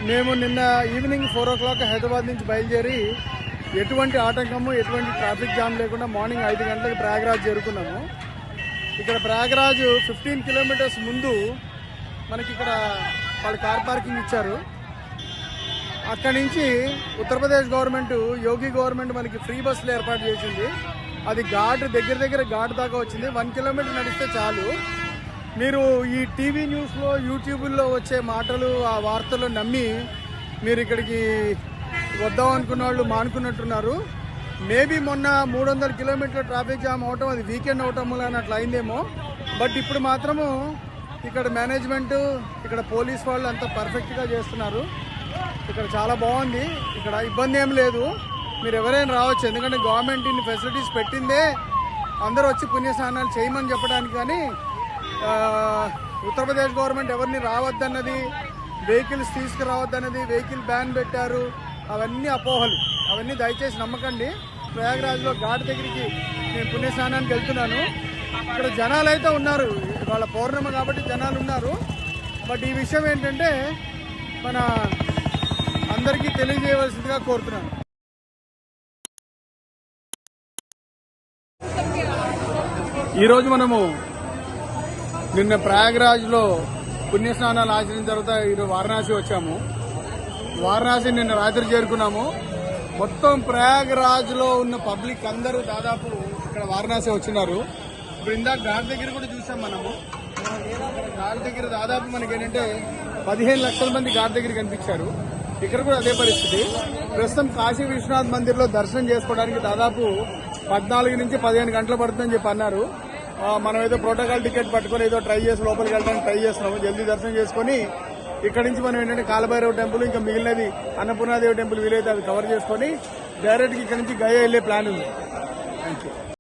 మేము నిన్న evening 4 o'clock Hyderabad నుంచి బయలుదేరి ఎటువంటి ఆటంకము ఎటువంటి ట్రాఫిక్ జామ్ లేకుండా మార్నింగ్ 5 గంటలకు ప్రయాగరాజ్ చేరుకున్నాము. ఇక్కడ ప్రయాగరాజ్ 15 kilometers ముందు మనకి ఇక్కడ వాళ్ళు కార్ పార్కింగ్ ఇచ్చారు. అక్కడి నుంచి ఉత్తరప్రదేశ్ గవర్నమెంట్, యోగి గవర్నమెంట్ మనకి ఫ్రీ బస్సులు ఏర్పాటు చేసింది. అది ఘాట్ దగ్గర ఘాట్ దాకా వచ్చింది. 1 kilometer నడిస్తే చాలు. మీరు ఈ టీవీ న్యూస్లో, యూట్యూబ్లో వచ్చే మాటలు, ఆ వార్తలు నమ్మి మీరు ఇక్కడికి వద్దాం అనుకున్న వాళ్ళు మానుకున్నట్టున్నారు. మేబీ మొన్న 300 kilometers ట్రాఫిక్ జామ్ అవటం, అది వీకెండ్ అవటం వల్ల అట్లా అయిందేమో. బట్ ఇప్పుడు మాత్రము ఇక్కడ మేనేజ్మెంట్, ఇక్కడ పోలీస్ వాళ్ళు అంతా పర్ఫెక్ట్గా చేస్తున్నారు. ఇక్కడ చాలా బాగుంది. ఇక్కడ ఇబ్బంది ఏం లేదు. మీరు ఎవరైనా రావచ్చు. ఎందుకంటే గవర్నమెంట్ ఇన్ని ఫెసిలిటీస్ పెట్టిందే అందరూ వచ్చి పుణ్యస్నానాలు చేయమని చెప్పడానికి. కానీ ఉత్తరప్రదేశ్ గవర్నమెంట్ ఎవరిని రావద్దన్నది, వెహికల్స్ తీసుకురావద్దన్నది, వెహికల్ బ్యాన్ పెట్టారు. అవన్నీ అపోహలు. అవన్నీ దయచేసి నమ్మకండి. ప్రయాగరాజ్లో ఘాట్ దగ్గరికి నేను పుణ్యస్నానానికి వెళ్తున్నాను. ఇక్కడ జనాలు అయితే ఉన్నారు. వాళ్ళ పౌర్ణమి కాబట్టి జనాలు ఉన్నారు. బట్ ఈ విషయం ఏంటంటే మన అందరికీ తెలియజేయవలసిందిగా కోరుతున్నాను. ఈరోజు మనము నిన్న ప్రయాగరాజ్లో పుణ్యస్నానాలు ఆచరించిన తర్వాత ఈరోజు వారణాసి వచ్చాము. వారణాసి నిన్న రాత్రి చేరుకున్నాము. మొత్తం ప్రయాగరాజ్లో ఉన్న పబ్లిక్ అందరూ దాదాపు ఇక్కడ వారణాసి వచ్చినారు. ఇప్పుడు ఇందాక ఘాట్ దగ్గర కూడా చూసాం మనము. ఘాట్ దగ్గర దాదాపు మనకి ఏంటంటే 15 లక్షల మంది ఘాట్ దగ్గర కనిపించారు. ఇక్కడ కూడా అదే పరిస్థితి. ప్రస్తుతం కాశీ విశ్వనాథ్ మందిర్లో దర్శనం చేసుకోవడానికి దాదాపు 14 నుంచి 15 గంటలు పడుతుందని చెప్పి అన్నారు. మనం ఏదో ప్రోటోకాల్ టికెట్ పట్టుకొని ఏదో ట్రై చేసి లోపలికి వెళ్ళడానికి ట్రై చేస్తున్నాము. జల్దీ దర్శనం చేసుకుని ఇక్కడి నుంచి మనం ఏంటంటే కాలభైరవ టెంపుల్, ఇంకా మిగిలినది అన్నపూర్ణాదేవి టెంపుల్ వీలైతే అది కవర్ చేసుకొని డైరెక్ట్గా ఇక్కడి నుంచి గయా వెళ్లే ప్లాన్ ఉంది. Thank you.